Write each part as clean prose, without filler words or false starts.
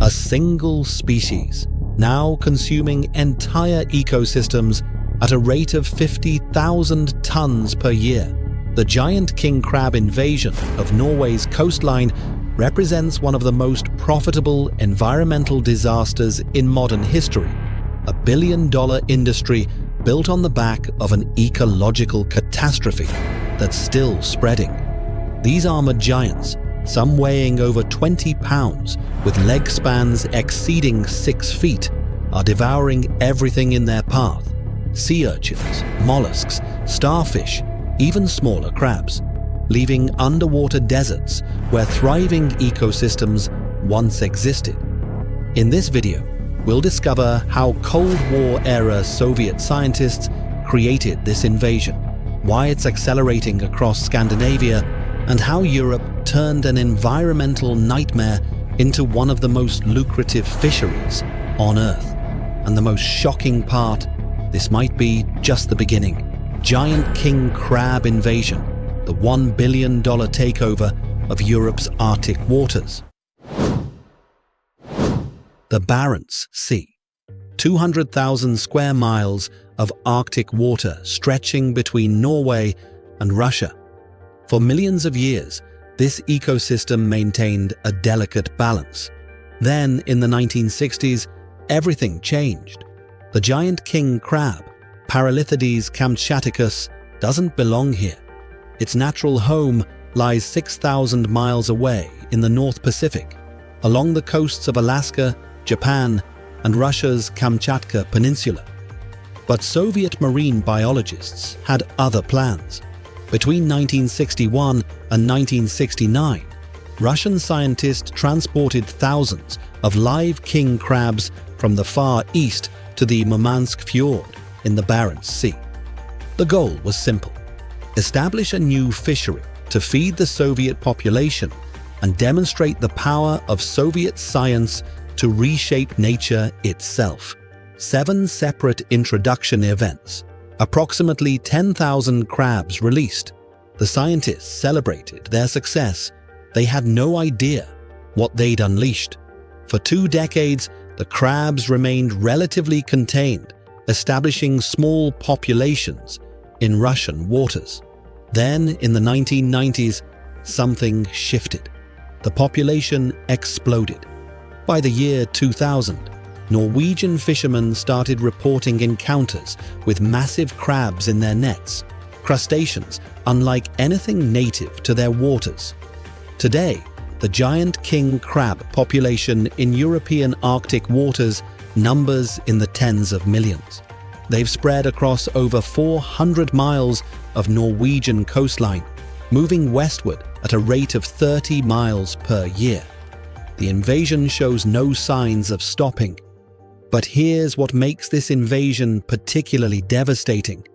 a single species, now consuming entire ecosystems at a rate of 50,000 tons per year. The giant king crab invasion of Norway's coastline represents one of the most profitable environmental disasters in modern history, a billion-dollar industry built on the back of an ecological catastrophe that's still spreading. These armored giants, some weighing over 20 pounds with leg spans exceeding 6 feet, are devouring everything in their path: sea urchins, mollusks, starfish, even smaller crabs, leaving underwater deserts where thriving ecosystems once existed. In this video, we'll discover how Cold War-era Soviet scientists created this invasion, why it's accelerating across Scandinavia, and how Europe turned an environmental nightmare into one of the most lucrative fisheries on Earth. And the most shocking part, this might be just the beginning. Giant king crab invasion, the $1 billion takeover of Europe's Arctic waters. The Barents Sea, 200,000 square miles of Arctic water stretching between Norway and Russia. For millions of years, this ecosystem maintained a delicate balance. Then, in the 1960s, everything changed. The giant king crab, Paralithides kamchaticus, doesn't belong here. Its natural home lies 6,000 miles away in the North Pacific, along the coasts of Alaska, Japan, and Russia's Kamchatka Peninsula. But Soviet marine biologists had other plans. Between 1961 and 1969, Russian scientists transported thousands of live king crabs from the Far East to the Murmansk Fjord in the Barents Sea. The goal was simple: establish a new fishery to feed the Soviet population and demonstrate the power of Soviet science to reshape nature itself. 7 separate introduction events, approximately 10,000 crabs released. The scientists celebrated their success. They had no idea what they'd unleashed. For 2 decades, the crabs remained relatively contained, establishing small populations in Russian waters. Then, in the 1990s, something shifted. The population exploded. By the year 2000, Norwegian fishermen started reporting encounters with massive crabs in their nets, crustaceans unlike anything native to their waters. Today, the giant king crab population in European Arctic waters numbers in the tens of millions. They've spread across over 400 miles of Norwegian coastline, moving westward at a rate of 30 miles per year. The invasion shows no signs of stopping. But here's what makes this invasion particularly devastating.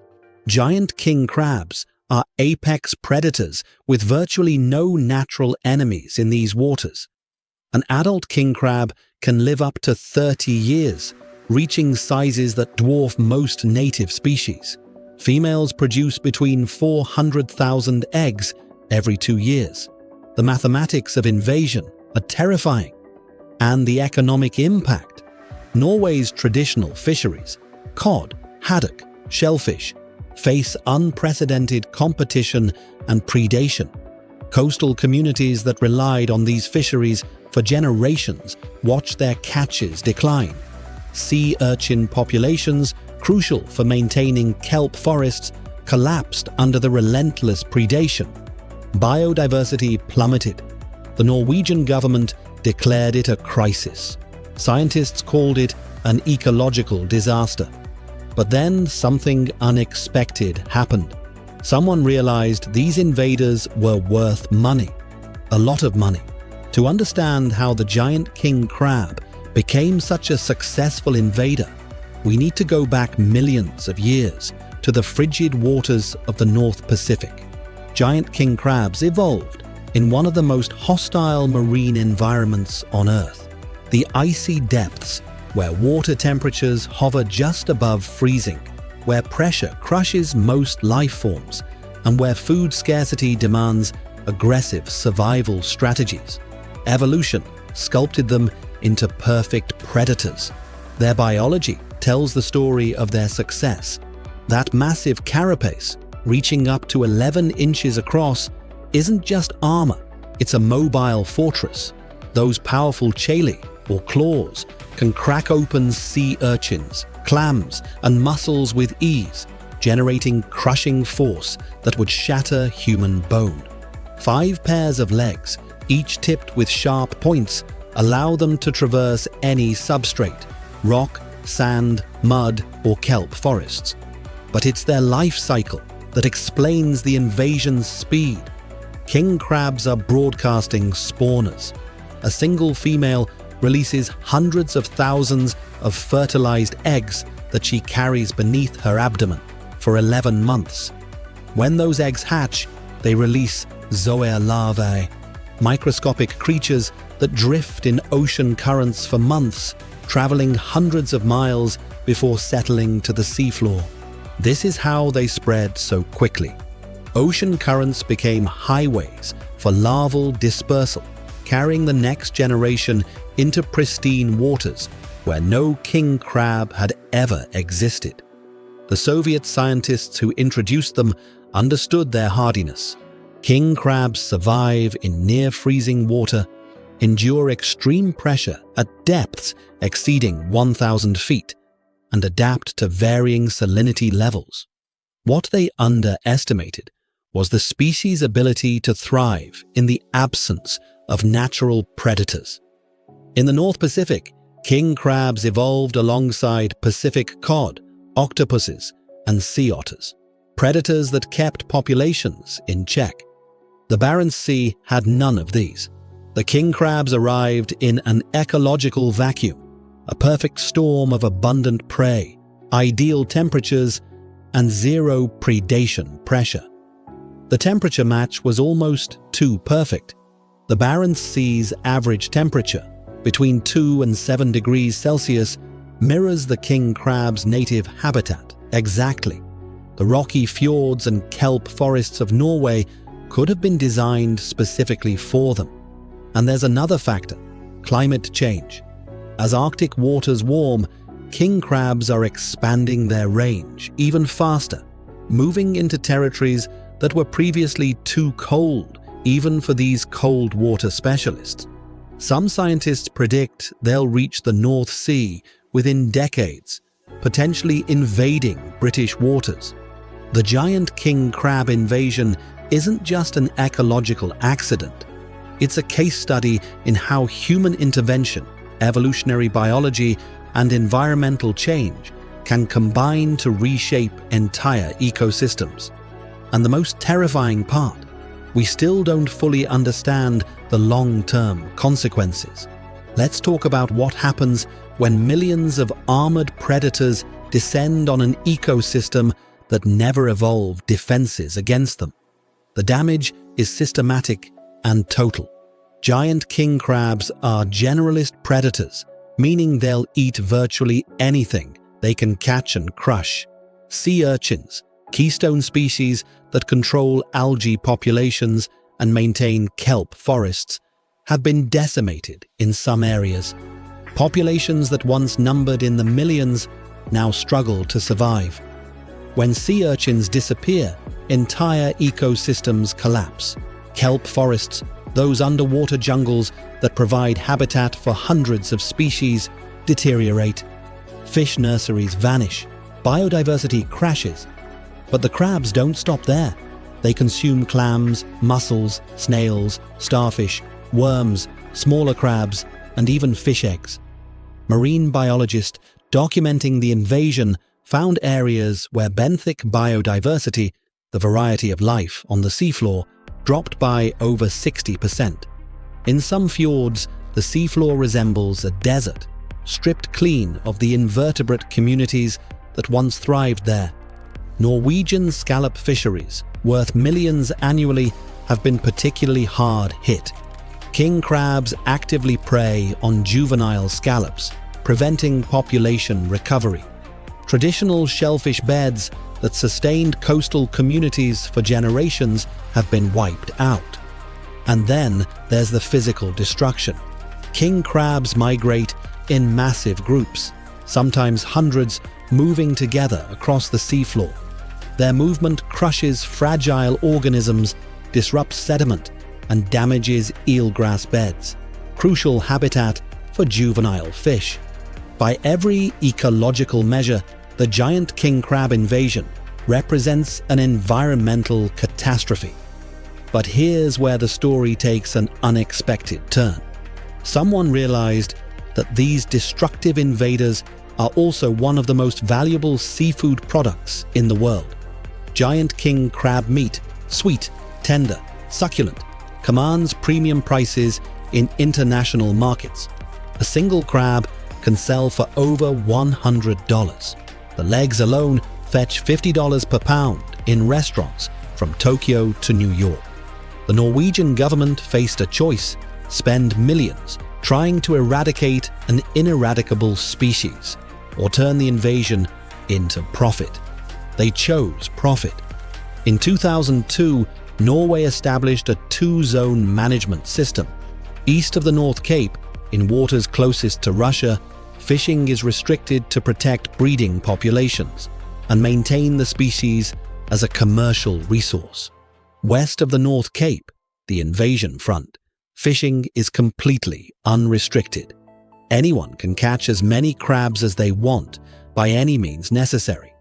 Giant king crabs are apex predators with virtually no natural enemies in these waters. An adult king crab can live up to 30 years, reaching sizes that dwarf most native species. Females produce between 400,000 eggs every 2 years. The mathematics of invasion are terrifying. And the economic impact. Norway's traditional fisheries, cod, haddock, shellfish, face unprecedented competition and predation. Coastal communities that relied on these fisheries for generations watch their catches decline. Sea urchin populations, crucial for maintaining kelp forests, collapsed under the relentless predation. Biodiversity plummeted. The Norwegian government declared it a crisis. Scientists called it an ecological disaster. But then something unexpected happened. Someone realized these invaders were worth money. A lot of money. To understand how the giant king crab became such a successful invader, we need to go back millions of years to the frigid waters of the North Pacific. Giant king crabs evolved in one of the most hostile marine environments on Earth, the icy depths, where water temperatures hover just above freezing, where pressure crushes most life forms, and where food scarcity demands aggressive survival strategies. Evolution sculpted them into perfect predators. Their biology tells the story of their success. That massive carapace, reaching up to 11 inches across, isn't just armor, it's a mobile fortress. Those powerful chalae, or claws, can crack open sea urchins, clams, and mussels with ease, generating crushing force that would shatter human bone. 5 pairs of legs, each tipped with sharp points, allow them to traverse any substrate, rock, sand, mud, or kelp forests. But it's their life cycle that explains the invasion's speed. King crabs are broadcasting spawners. A single female releases hundreds of thousands of fertilized eggs that she carries beneath her abdomen for 11 months. When those eggs hatch, they release zoea larvae, microscopic creatures that drift in ocean currents for months, traveling hundreds of miles before settling to the seafloor. This is how they spread so quickly. Ocean currents became highways for larval dispersal, carrying the next generation into pristine waters where no king crab had ever existed. The Soviet scientists who introduced them understood their hardiness. King crabs survive in near-freezing water, endure extreme pressure at depths exceeding 1,000 feet, and adapt to varying salinity levels. What they underestimated was the species' ability to thrive in the absence of natural predators. In the North Pacific, king crabs evolved alongside Pacific cod, octopuses, and sea otters, predators that kept populations in check. The Barents Sea had none of these. The king crabs arrived in an ecological vacuum, a perfect storm of abundant prey, ideal temperatures, and zero predation pressure. The temperature match was almost too perfect. The Barents Sea's average temperature, between 2 and 7 degrees Celsius, mirrors the king crab's native habitat exactly. The rocky fjords and kelp forests of Norway could have been designed specifically for them. And there's another factor: climate change. As Arctic waters warm, king crabs are expanding their range even faster, moving into territories that were previously too cold even for these cold water specialists. Some scientists predict they'll reach the North Sea within decades, potentially invading British waters. The giant king crab invasion isn't just an ecological accident. It's a case study in how human intervention, evolutionary biology, and environmental change can combine to reshape entire ecosystems. And the most terrifying part, we still don't fully understand the long-term consequences. Let's talk about what happens when millions of armored predators descend on an ecosystem that never evolved defenses against them. The damage is systematic and total. Giant king crabs are generalist predators, meaning they'll eat virtually anything they can catch and crush. Sea urchins, keystone species that control algae populations and maintain kelp forests, have been decimated in some areas. Populations that once numbered in the millions now struggle to survive. When sea urchins disappear, entire ecosystems collapse. Kelp forests, those underwater jungles that provide habitat for hundreds of species, deteriorate. Fish nurseries vanish. Biodiversity crashes. But the crabs don't stop there. They consume clams, mussels, snails, starfish, worms, smaller crabs, and even fish eggs. Marine biologists documenting the invasion found areas where benthic biodiversity, the variety of life on the seafloor, dropped by over 60%. In some fjords, the seafloor resembles a desert, stripped clean of the invertebrate communities that once thrived there. Norwegian scallop fisheries, worth millions annually, have been particularly hard hit. King crabs actively prey on juvenile scallops, preventing population recovery. Traditional shellfish beds that sustained coastal communities for generations have been wiped out. And then there's the physical destruction. King crabs migrate in massive groups, sometimes hundreds, moving together across the seafloor. Their movement crushes fragile organisms, disrupts sediment, and damages eelgrass beds, crucial habitat for juvenile fish. By every ecological measure, the giant king crab invasion represents an environmental catastrophe. But here's where the story takes an unexpected turn. Someone realized that these destructive invaders are also one of the most valuable seafood products in the world. Giant king crab meat, sweet, tender, succulent, commands premium prices in international markets. A single crab can sell for over $100. The legs alone fetch $50 per pound in restaurants from Tokyo to New York. The Norwegian government faced a choice: spend millions trying to eradicate an ineradicable species, or turn the invasion into profit. They chose profit. In 2002, Norway established a two-zone management system. East of the North Cape, in waters closest to Russia, fishing is restricted to protect breeding populations and maintain the species as a commercial resource. West of the North Cape, the invasion front, fishing is completely unrestricted. Anyone can catch as many crabs as they want by any means necessary.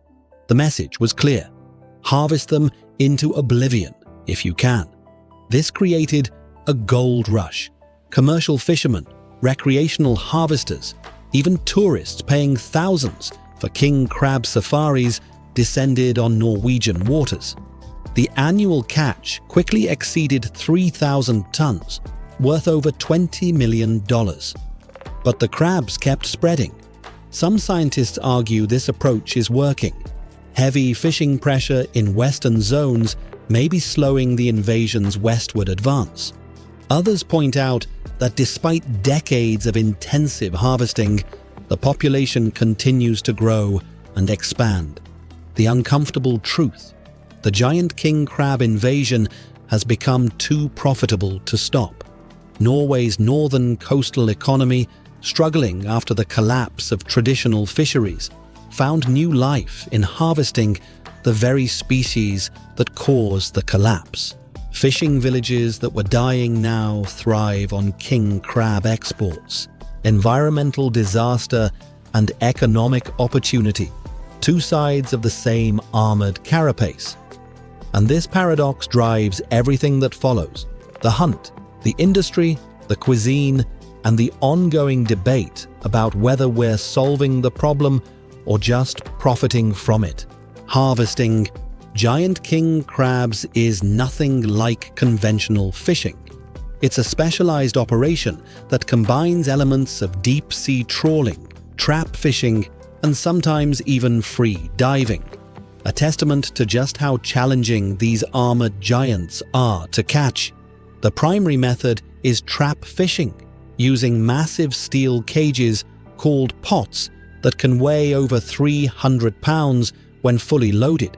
The message was clear: harvest them into oblivion if you can. This created a gold rush. Commercial fishermen, recreational harvesters, even tourists paying thousands for king crab safaris descended on Norwegian waters. The annual catch quickly exceeded 3,000 tons, worth over $20 million. But the crabs kept spreading. Some scientists argue this approach is working. Heavy fishing pressure in western zones may be slowing the invasion's westward advance. Others point out that despite decades of intensive harvesting, the population continues to grow and expand. The uncomfortable truth: the giant king crab invasion has become too profitable to stop. Norway's northern coastal economy, struggling after the collapse of traditional fisheries, found new life in harvesting the very species that caused the collapse. Fishing villages that were dying now thrive on king crab exports. Environmental disaster and economic opportunity, two sides of the same armored carapace. And this paradox drives everything that follows: the hunt, the industry, the cuisine, and the ongoing debate about whether we're solving the problem or just profiting from it. Harvesting giant king crabs is nothing like conventional fishing. It's a specialized operation that combines elements of deep-sea trawling, trap fishing, and sometimes even free diving. A testament to just how challenging these armored giants are to catch. The primary method is trap fishing, using massive steel cages called pots that can weigh over 300 pounds when fully loaded.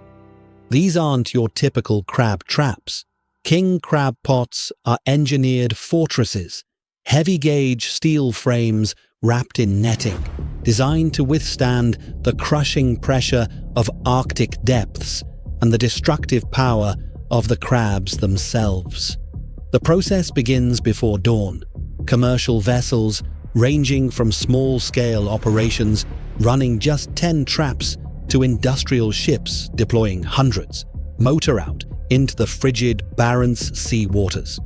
These aren't your typical crab traps. King crab pots are engineered fortresses, heavy-gauge steel frames wrapped in netting, designed to withstand the crushing pressure of Arctic depths and the destructive power of the crabs themselves. The process begins before dawn. Commercial vessels, ranging from small-scale operations running just 10 traps to industrial ships deploying hundreds, motor out into the frigid Barents Sea waters.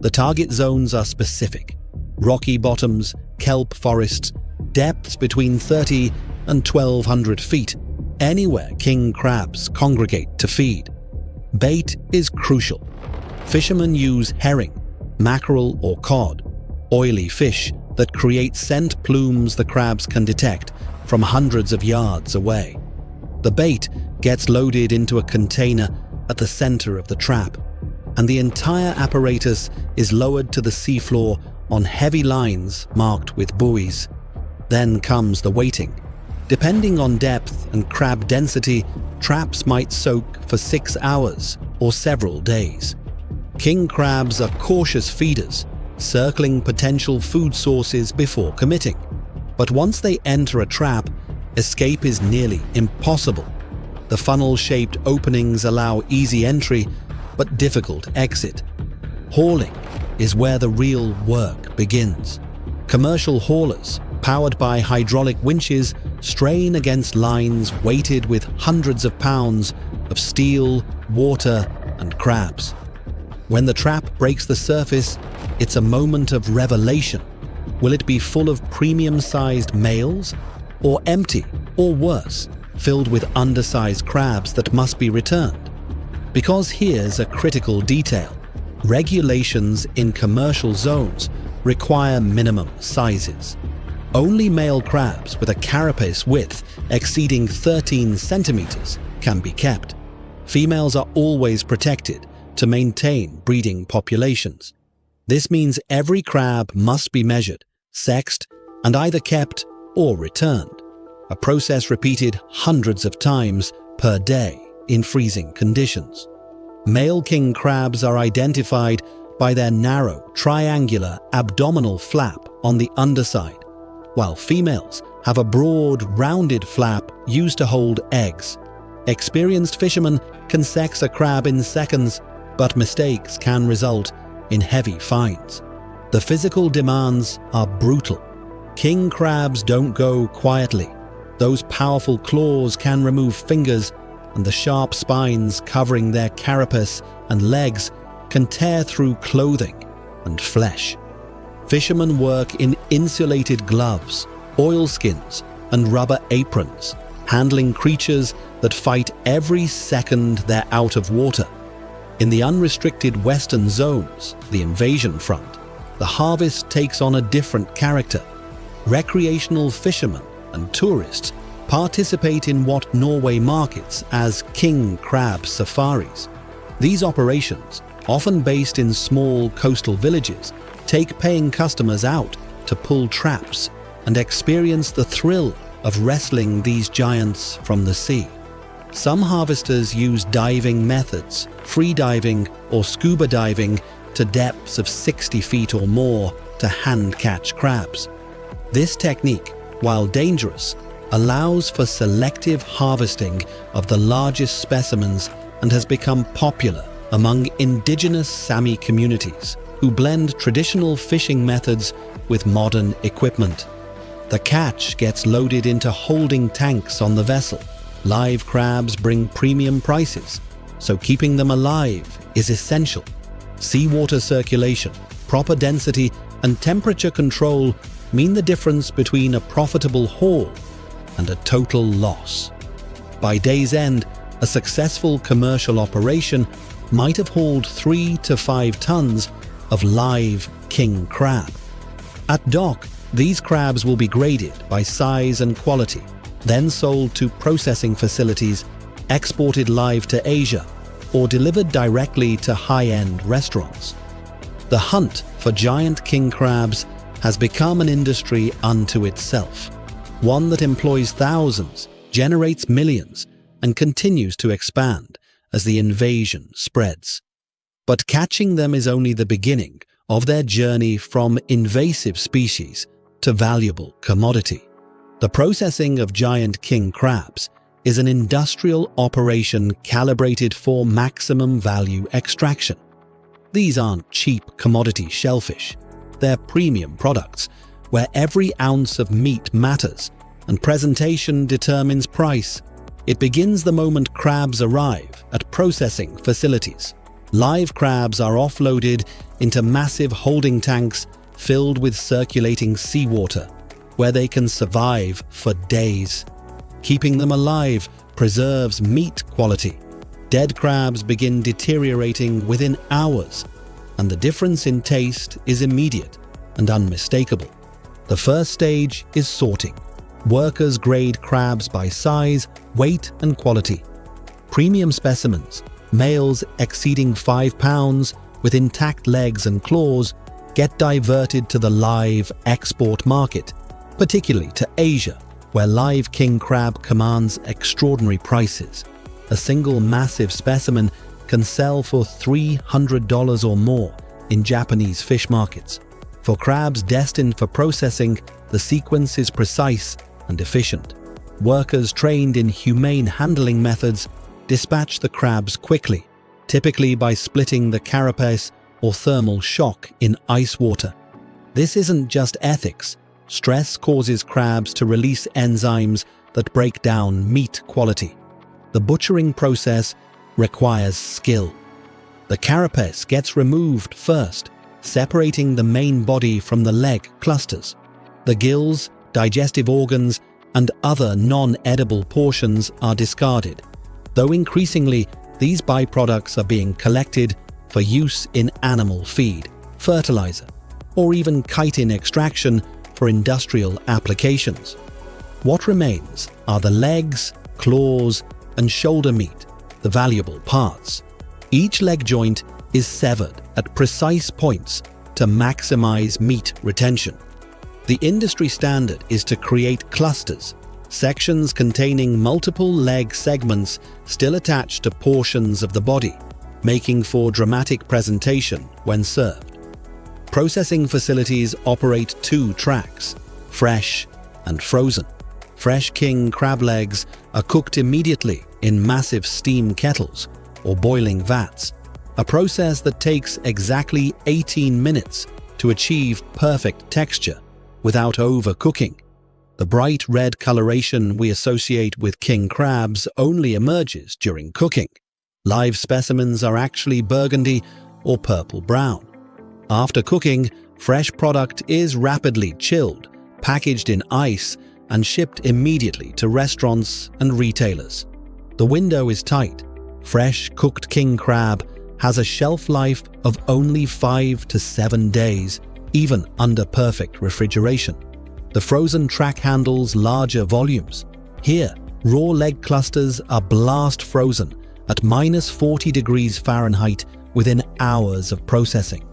The target zones are specific: rocky bottoms, kelp forests, depths between 30 and 1,200 feet, anywhere king crabs congregate to feed. Bait is crucial. Fishermen use herring, mackerel or cod, oily fish that create scent plumes the crabs can detect from hundreds of yards away. The bait gets loaded into a container at the center of the trap, and the entire apparatus is lowered to the seafloor on heavy lines marked with buoys. Then comes the waiting. Depending on depth and crab density, traps might soak for 6 hours or several days. King crabs are cautious feeders, circling potential food sources before committing. But once they enter a trap, escape is nearly impossible. The funnel-shaped openings allow easy entry, but difficult exit. Hauling is where the real work begins. Commercial haulers, powered by hydraulic winches, strain against lines weighted with hundreds of pounds of steel, water, and crabs. When the trap breaks the surface, it's a moment of revelation. Will it be full of premium-sized males, or empty, or worse, filled with undersized crabs that must be returned? Because here's a critical detail. Regulations in commercial zones require minimum sizes. Only male crabs with a carapace width exceeding 13 centimeters can be kept. Females are always protected to maintain breeding populations. This means every crab must be measured, sexed, and either kept or returned, a process repeated hundreds of times per day in freezing conditions. Male king crabs are identified by their narrow, triangular abdominal flap on the underside, while females have a broad, rounded flap used to hold eggs. Experienced fishermen can sex a crab in seconds, but mistakes can result in heavy fines. The physical demands are brutal. King crabs don't go quietly. Those powerful claws can remove fingers, and the sharp spines covering their carapace and legs can tear through clothing and flesh. Fishermen work in insulated gloves, oilskins, and rubber aprons, handling creatures that fight every second they're out of water. In the unrestricted western zones, the invasion front, the harvest takes on a different character. Recreational fishermen and tourists participate in what Norway markets as king crab safaris. These operations, often based in small coastal villages, take paying customers out to pull traps and experience the thrill of wrestling these giants from the sea. Some harvesters use diving methods, free diving or scuba diving to depths of 60 feet or more to hand-catch crabs. This technique, while dangerous, allows for selective harvesting of the largest specimens and has become popular among indigenous Sami communities who blend traditional fishing methods with modern equipment. The catch gets loaded into holding tanks on the vessel. Live crabs bring premium prices, so keeping them alive is essential. Seawater circulation, proper density, and temperature control mean the difference between a profitable haul and a total loss. By day's end, a successful commercial operation might have hauled 3 to 5 tons of live king crab. At dock, these crabs will be graded by size and quality, then sold to processing facilities, exported live to Asia, or delivered directly to high-end restaurants. The hunt for giant king crabs has become an industry unto itself, one that employs thousands, generates millions, and continues to expand as the invasion spreads. But catching them is only the beginning of their journey from invasive species to valuable commodity. The processing of giant king crabs is an industrial operation calibrated for maximum value extraction. These aren't cheap commodity shellfish. They're premium products where every ounce of meat matters and presentation determines price. It begins the moment crabs arrive at processing facilities. Live crabs are offloaded into massive holding tanks filled with circulating seawater, where they can survive for days. Keeping them alive preserves meat quality. Dead crabs begin deteriorating within hours, and the difference in taste is immediate and unmistakable. The first stage is sorting. Workers grade crabs by size, weight, and quality. Premium specimens, males exceeding 5 pounds with intact legs and claws, get diverted to the live export market, particularly to Asia, where live king crab commands extraordinary prices. A single massive specimen can sell for $300 or more in Japanese fish markets. For crabs destined for processing, the sequence is precise and efficient. Workers trained in humane handling methods dispatch the crabs quickly, typically by splitting the carapace or thermal shock in ice water. This isn't just ethics. Stress causes crabs to release enzymes that break down meat quality. The butchering process requires skill. The carapace gets removed first, separating the main body from the leg clusters. The gills, digestive organs, and other non-edible portions are discarded, though increasingly these byproducts are being collected for use in animal feed, fertilizer, or even chitin extraction for industrial applications. What remains are the legs, claws, and shoulder meat, the valuable parts. Each leg joint is severed at precise points to maximize meat retention. The industry standard is to create clusters, sections containing multiple leg segments still attached to portions of the body, making for dramatic presentation when served. Processing facilities operate 2 tracks, fresh and frozen. Fresh king crab legs are cooked immediately in massive steam kettles or boiling vats, a process that takes exactly 18 minutes to achieve perfect texture without overcooking. The bright red coloration we associate with king crabs only emerges during cooking. Live specimens are actually burgundy or purple-brown. After cooking, fresh product is rapidly chilled, packaged in ice, and shipped immediately to restaurants and retailers. The window is tight. Fresh cooked king crab has a shelf life of only 5 to 7 days, even under perfect refrigeration. The frozen track handles larger volumes. Here, raw leg clusters are blast frozen at -40 degrees Fahrenheit within hours of processing.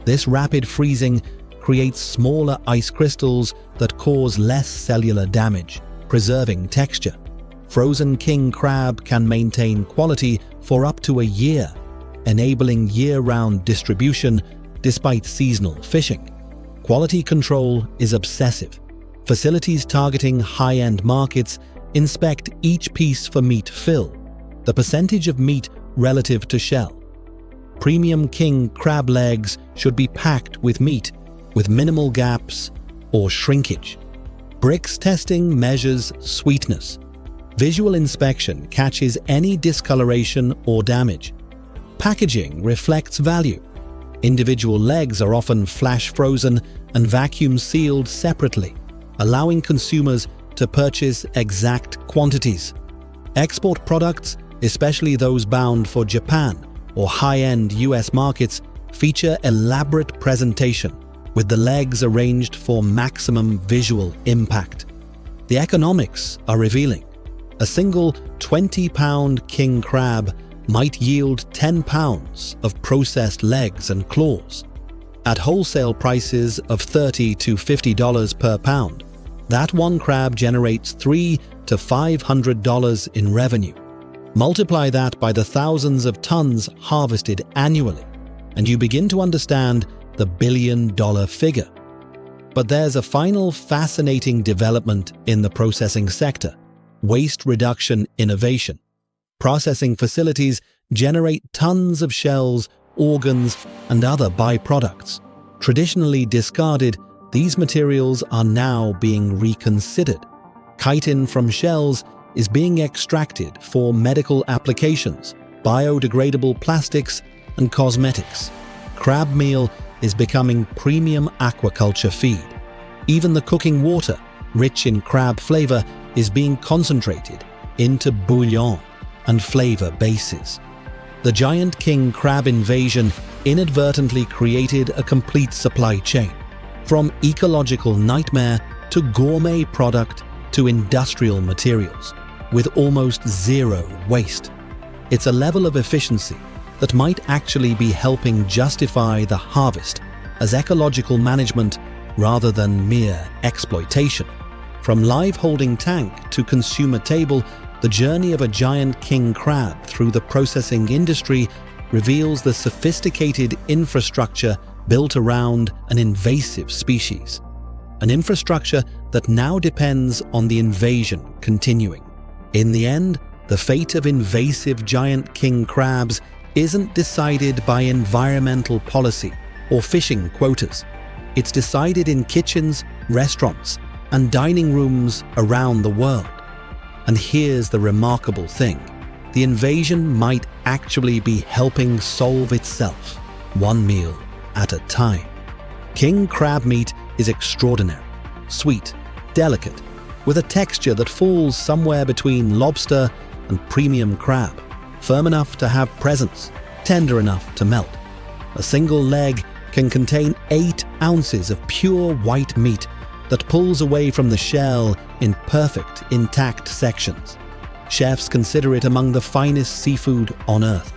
This rapid freezing creates smaller ice crystals that cause less cellular damage, preserving texture. Frozen king crab can maintain quality for up to a year, enabling year-round distribution despite seasonal fishing. Quality control is obsessive. Facilities targeting high-end markets inspect each piece for meat fill, the percentage of meat relative to shell. Premium king crab legs should be packed with meat with minimal gaps or shrinkage. Brix testing measures sweetness. Visual inspection catches any discoloration or damage. Packaging reflects value. Individual legs are often flash frozen and vacuum sealed separately, allowing consumers to purchase exact quantities. Export products, especially those bound for Japan or high-end US markets, feature elaborate presentation, with the legs arranged for maximum visual impact. The economics are revealing. A single 20-pound king crab might yield 10 pounds of processed legs and claws. At wholesale prices of $30 to $50 per pound, that one crab generates $300 to $500 in revenue. Multiply that by the thousands of tons harvested annually, and you begin to understand the billion-dollar figure. But there's a final fascinating development in the processing sector: waste reduction innovation. Processing facilities generate tons of shells, organs, and other byproducts. Traditionally discarded, these materials are now being reconsidered. Chitin from shells is being extracted for medical applications, biodegradable plastics, and cosmetics. Crab meal is becoming premium aquaculture feed. Even the cooking water, rich in crab flavor, is being concentrated into bouillon and flavor bases. The giant king crab invasion inadvertently created a complete supply chain, from ecological nightmare to gourmet product to industrial materials, with almost zero waste. It's a level of efficiency that might actually be helping justify the harvest as ecological management rather than mere exploitation. From live holding tank to consumer table, the journey of a giant king crab through the processing industry reveals the sophisticated infrastructure built around an invasive species, an infrastructure that now depends on the invasion continuing. In the end, the fate of invasive giant king crabs isn't decided by environmental policy or fishing quotas. It's decided in kitchens, restaurants, and dining rooms around the world. And here's the remarkable thing: the invasion might actually be helping solve itself, one meal at a time. King crab meat is extraordinary, sweet, delicate, with a texture that falls somewhere between lobster and premium crab, firm enough to have presence, tender enough to melt. A single leg can contain 8 ounces of pure white meat that pulls away from the shell in perfect, intact sections. Chefs consider it among the finest seafood on earth.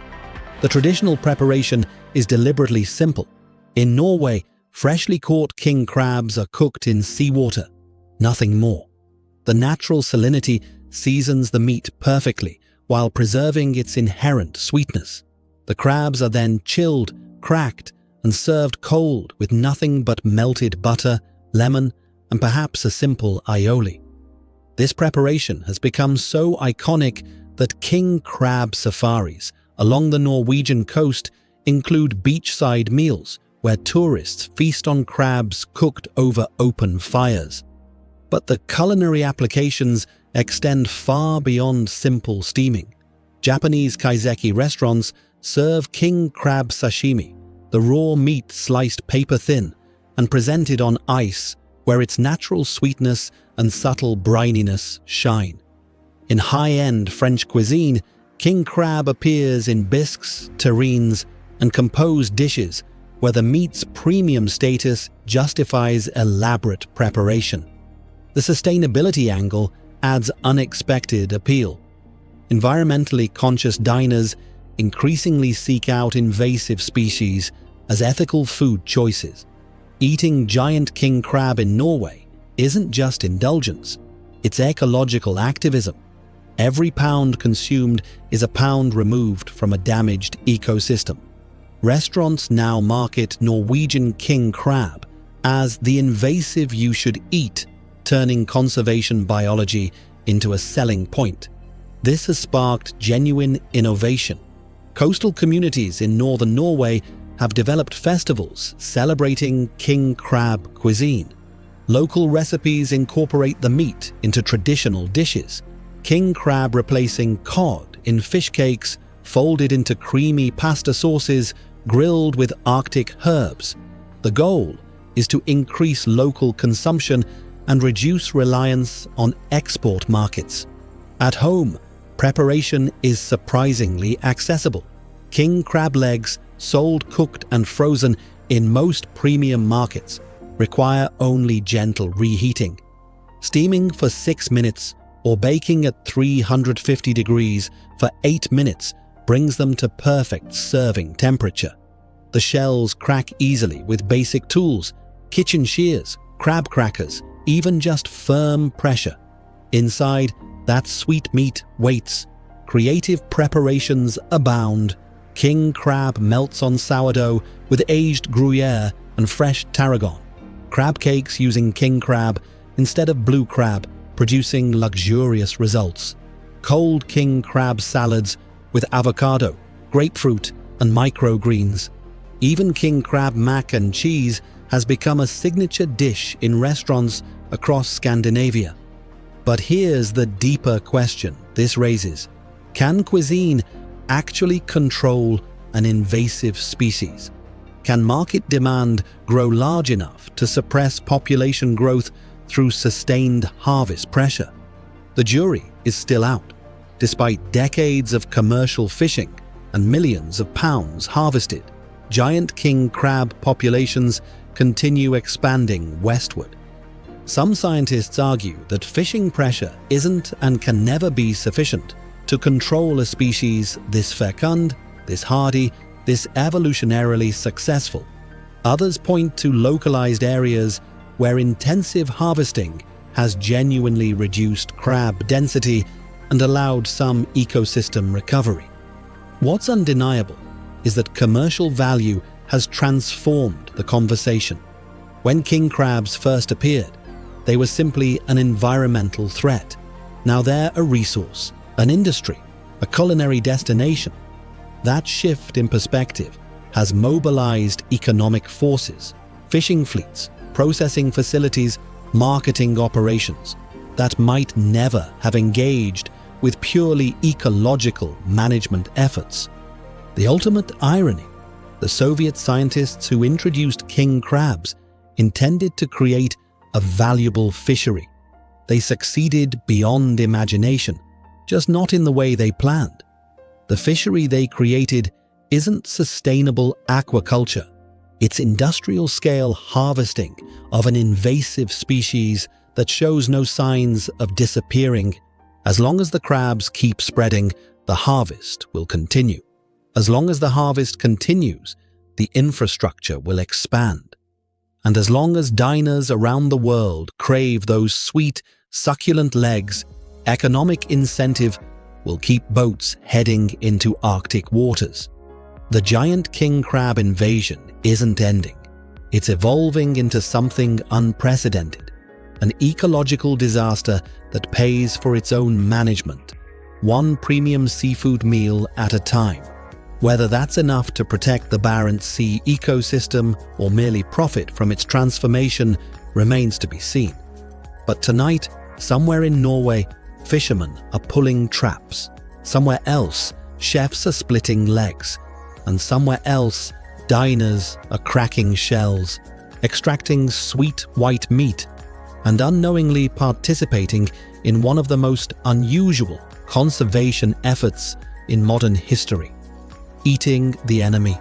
The traditional preparation is deliberately simple. In Norway, freshly caught king crabs are cooked in seawater, nothing more. The natural salinity seasons the meat perfectly while preserving its inherent sweetness. The crabs are then chilled, cracked, and served cold with nothing but melted butter, lemon, and perhaps a simple aioli. This preparation has become so iconic that king crab safaris along the Norwegian coast include beachside meals where tourists feast on crabs cooked over open fires. But the culinary applications extend far beyond simple steaming. Japanese kaiseki restaurants serve king crab sashimi, the raw meat sliced paper-thin and presented on ice where its natural sweetness and subtle brininess shine. In high-end French cuisine, king crab appears in bisques, terrines, and composed dishes where the meat's premium status justifies elaborate preparation. The sustainability angle adds unexpected appeal. Environmentally conscious diners increasingly seek out invasive species as ethical food choices. Eating giant king crab in Norway isn't just indulgence, it's ecological activism. Every pound consumed is a pound removed from a damaged ecosystem. Restaurants now market Norwegian king crab as the invasive you should eat, turning conservation biology into a selling point. This has sparked genuine innovation. Coastal communities in northern Norway have developed festivals celebrating king crab cuisine. Local recipes incorporate the meat into traditional dishes, king crab replacing cod in fish cakes folded into creamy pasta sauces grilled with Arctic herbs. The goal is to increase local consumption and reduce reliance on export markets. At home, preparation is surprisingly accessible. King crab legs, sold cooked and frozen in most premium markets, require only gentle reheating. Steaming for 6 minutes or baking at 350 degrees for 8 minutes brings them to perfect serving temperature. The shells crack easily with basic tools, kitchen shears, crab crackers, even just firm pressure. Inside, that sweet meat waits. Creative preparations abound. King crab melts on sourdough with aged Gruyere and fresh tarragon. Crab cakes using king crab instead of blue crab, producing luxurious results. Cold king crab salads with avocado, grapefruit, and microgreens. Even king crab mac and cheese has become a signature dish in restaurants across Scandinavia. But here's the deeper question this raises. Can cuisine actually control an invasive species? Can market demand grow large enough to suppress population growth through sustained harvest pressure? The jury is still out. Despite decades of commercial fishing and millions of pounds harvested, giant king crab populations continue expanding westward. Some scientists argue that fishing pressure isn't and can never be sufficient to control a species this fecund, this hardy, this evolutionarily successful. Others point to localized areas where intensive harvesting has genuinely reduced crab density and allowed some ecosystem recovery. What's undeniable is that commercial value has transformed the conversation. When king crabs first appeared, they were simply an environmental threat. Now they're a resource, an industry, a culinary destination. That shift in perspective has mobilized economic forces, fishing fleets, processing facilities, marketing operations that might never have engaged with purely ecological management efforts. The ultimate irony: the Soviet scientists who introduced king crabs intended to create a valuable fishery. They succeeded beyond imagination, just not in the way they planned. The fishery they created isn't sustainable aquaculture. It's industrial-scale harvesting of an invasive species that shows no signs of disappearing. As long as the crabs keep spreading, the harvest will continue. As long as the harvest continues, the infrastructure will expand. And as long as diners around the world crave those sweet, succulent legs, economic incentive will keep boats heading into Arctic waters. The giant king crab invasion isn't ending. It's evolving into something unprecedented, an ecological disaster that pays for its own management, one premium seafood meal at a time. Whether that's enough to protect the Barents Sea ecosystem or merely profit from its transformation remains to be seen. But tonight, somewhere in Norway, fishermen are pulling traps. Somewhere else, chefs are splitting legs. And somewhere else, diners are cracking shells, extracting sweet white meat, and unknowingly participating in one of the most unusual conservation efforts in modern history: eating the enemy.